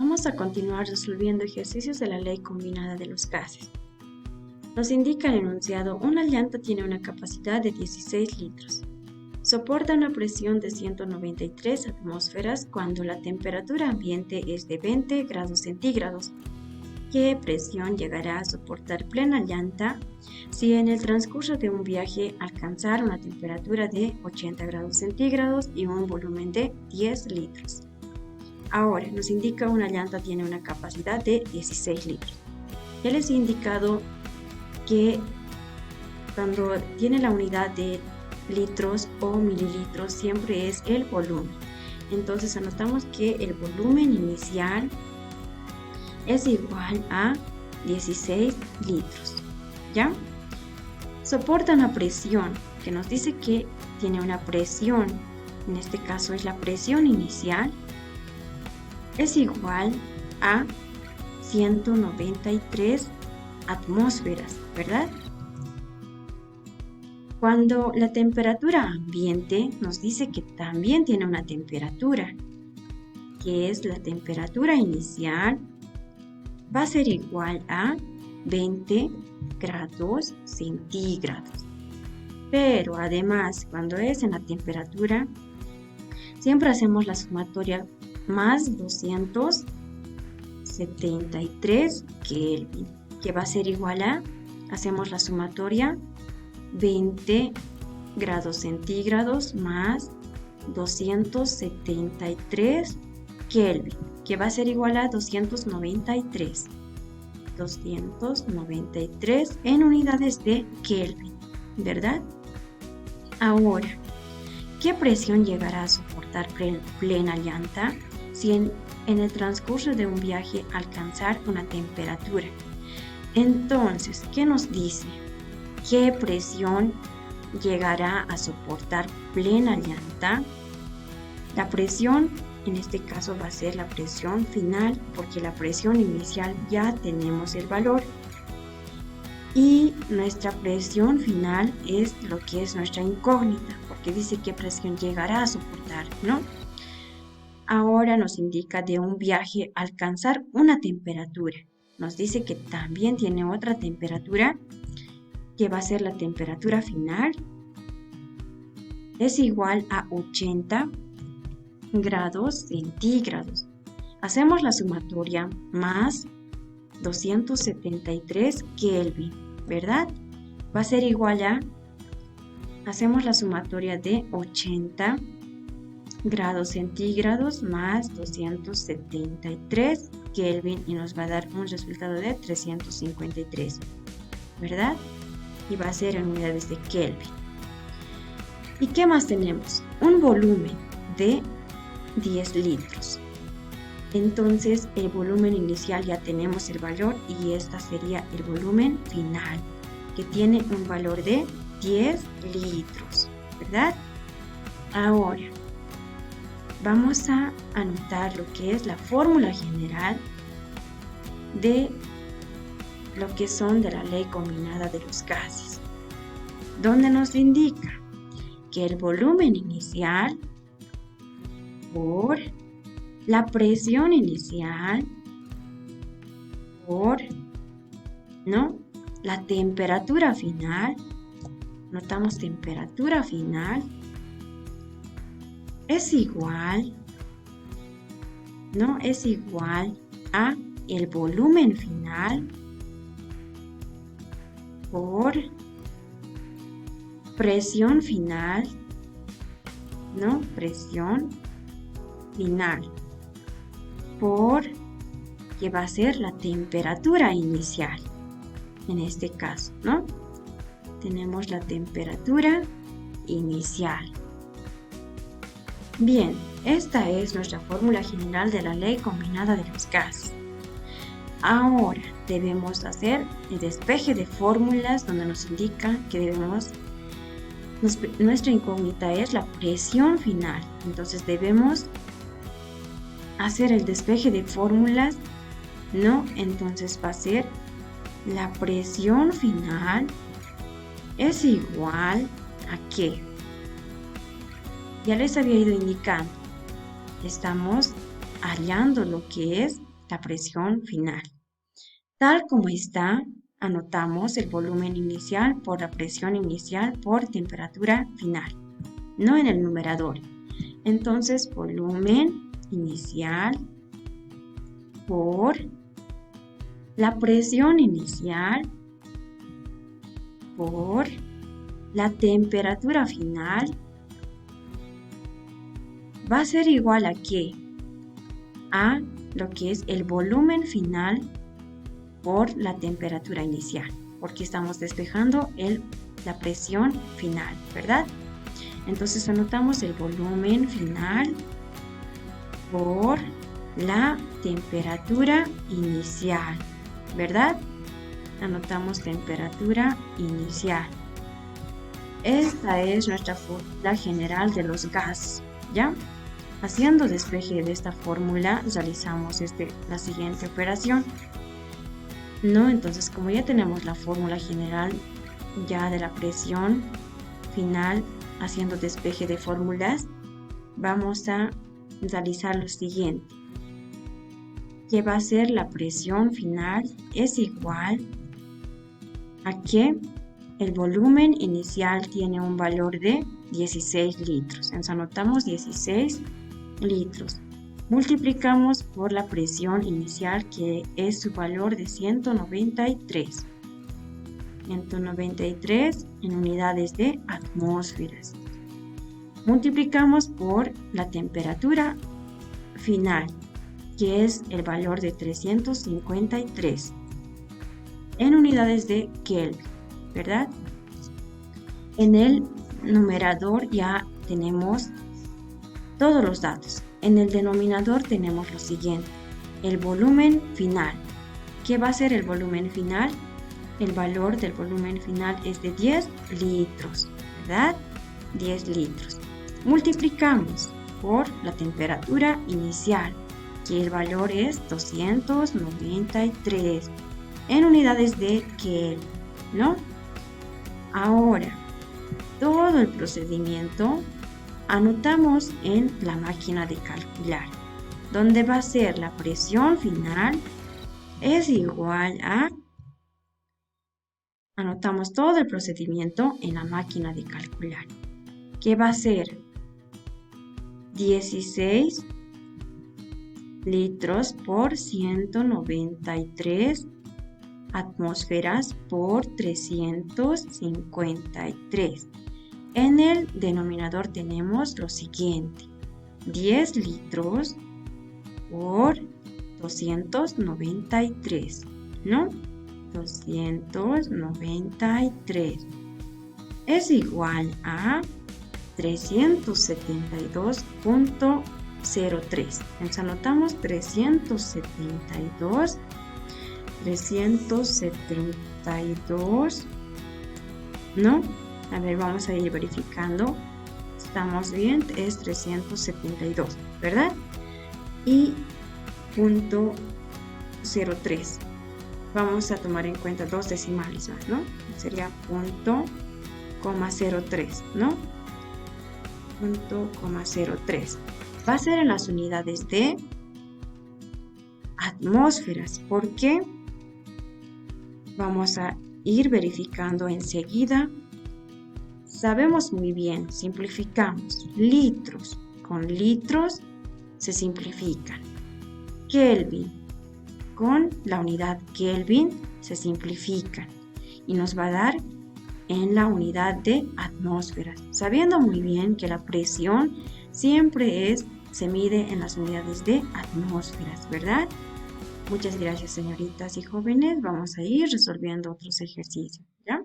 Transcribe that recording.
Vamos a continuar resolviendo ejercicios de la ley combinada de los gases. Nos indica el enunciado: una llanta tiene una capacidad de 16 litros. Soporta una presión de 193 atmósferas cuando la temperatura ambiente es de 20 grados centígrados. ¿Qué presión llegará a soportar plena llanta si en el transcurso de un viaje alcanzara una temperatura de 80 grados centígrados y un volumen de 10 litros? Ahora nos indica una llanta tiene una capacidad de 16 litros. Ya les he indicado que cuando tiene la unidad de litros o mililitros siempre es el volumen. Entonces anotamos que el volumen inicial es igual a 16 litros. ¿Ya? Soporta una presión que nos dice que tiene una presión. En este caso es la presión inicial. Es igual a 193 atmósferas, ¿verdad? Cuando la temperatura ambiente nos dice que también tiene una temperatura, que es la temperatura inicial, va a ser igual a 20 grados centígrados. Pero además, cuando es en la temperatura, siempre hacemos la sumatoria más 273 Kelvin, que va a ser igual a, hacemos la sumatoria 20 grados centígrados más 273 Kelvin, que va a ser igual a 293 en unidades de Kelvin, ¿verdad? Ahora, ¿qué presión llegará a soportar plena llanta si en el transcurso de un viaje alcanzar una temperatura? Entonces, ¿qué nos dice? ¿Qué presión llegará a soportar plena llanta? La presión, en este caso, va a ser la presión final, porque la presión inicial ya tenemos el valor. Y nuestra presión final es lo que es nuestra incógnita, porque dice qué presión llegará a soportar, ¿no? Ahora nos indica de un viaje alcanzar una temperatura. Nos dice que también tiene otra temperatura, que va a ser la temperatura final. Es igual a 80 grados centígrados. Hacemos la sumatoria más 273 Kelvin, ¿verdad? Va a ser igual a, hacemos la sumatoria de 80 grados centígrados más 273 Kelvin y nos va a dar un resultado de 353, ¿verdad? Y va a ser en unidades de Kelvin. ¿Y qué más tenemos? Un volumen de 10 litros. Entonces el volumen inicial ya tenemos el valor y este sería el volumen final, que tiene un valor de 10 litros, ¿verdad? Ahora vamos a anotar lo que es la fórmula general de lo que son de la ley combinada de los gases, donde nos indica que el volumen inicial por la presión inicial por, ¿no?, la temperatura final, notamos temperatura final, es igual, ¿no?, es igual a el volumen final por presión final, ¿no?, presión final por, que va a ser la temperatura inicial. En este caso, ¿no?, tenemos la temperatura inicial. Bien, esta es nuestra fórmula general de la ley combinada de los gases. Ahora debemos hacer el despeje de fórmulas, donde nos indica que nuestra incógnita es la presión final. Entonces debemos hacer el despeje de fórmulas, ¿no? Entonces va a ser la presión final es igual a ¿qué? Ya les había ido indicando. Estamos hallando lo que es la presión final. Tal como está, anotamos el volumen inicial por la presión inicial por temperatura final, no en el numerador. Entonces, volumen inicial por la presión inicial por la temperatura final va a ser igual a ¿qué? A lo que es el volumen final por la temperatura inicial, porque estamos despejando la presión final, ¿verdad? Entonces anotamos el volumen final por la temperatura inicial, ¿verdad? Anotamos temperatura inicial. Esta es nuestra fórmula general de los gases, ¿ya? Haciendo despeje de esta fórmula, realizamos la siguiente operación, ¿no? Entonces, como ya tenemos la fórmula general ya de la presión final, haciendo despeje de fórmulas, vamos a realizar lo siguiente, que va a ser la presión final es igual a que el volumen inicial tiene un valor de 16 litros. Entonces anotamos 16 litros. Multiplicamos por la presión inicial, que es su valor de 193. 193 en unidades de atmósferas. Multiplicamos por la temperatura final, que es el valor de 353 en unidades de Kelvin, ¿verdad? En el numerador ya tenemos todos los datos. En el denominador tenemos lo siguiente, el volumen final. ¿Qué va a ser el volumen final? El valor del volumen final es de 10 litros, ¿verdad? 10 litros. Multiplicamos por la temperatura inicial, que el valor es 293 en unidades de Kelvin, ¿no? Ahora, todo el procedimiento anotamos en la máquina de calcular, donde va a ser la presión final es igual a, anotamos todo el procedimiento en la máquina de calcular, que va a ser 16 litros por 193 atmósferas por 353. En el denominador tenemos lo siguiente, 10 litros por 293, ¿no? 293 es igual a 372.03. Entonces anotamos 372, ¿no? A ver, vamos a ir verificando. Estamos bien, es 372, ¿verdad? Y punto 03. Vamos a tomar en cuenta dos decimales más, ¿no? Sería punto, 03, ¿no? Punto, 03. Va a ser en las unidades de atmósferas. ¿Por qué? Vamos a ir verificando enseguida. Sabemos muy bien, simplificamos. Litros con litros se simplifican. Kelvin con la unidad Kelvin se simplifican. Y nos va a dar en la unidad de atmósferas. Sabiendo muy bien que la presión siempre se mide en las unidades de atmósferas, ¿verdad? Muchas gracias, señoritas y jóvenes. Vamos a ir resolviendo otros ejercicios, ¿ya?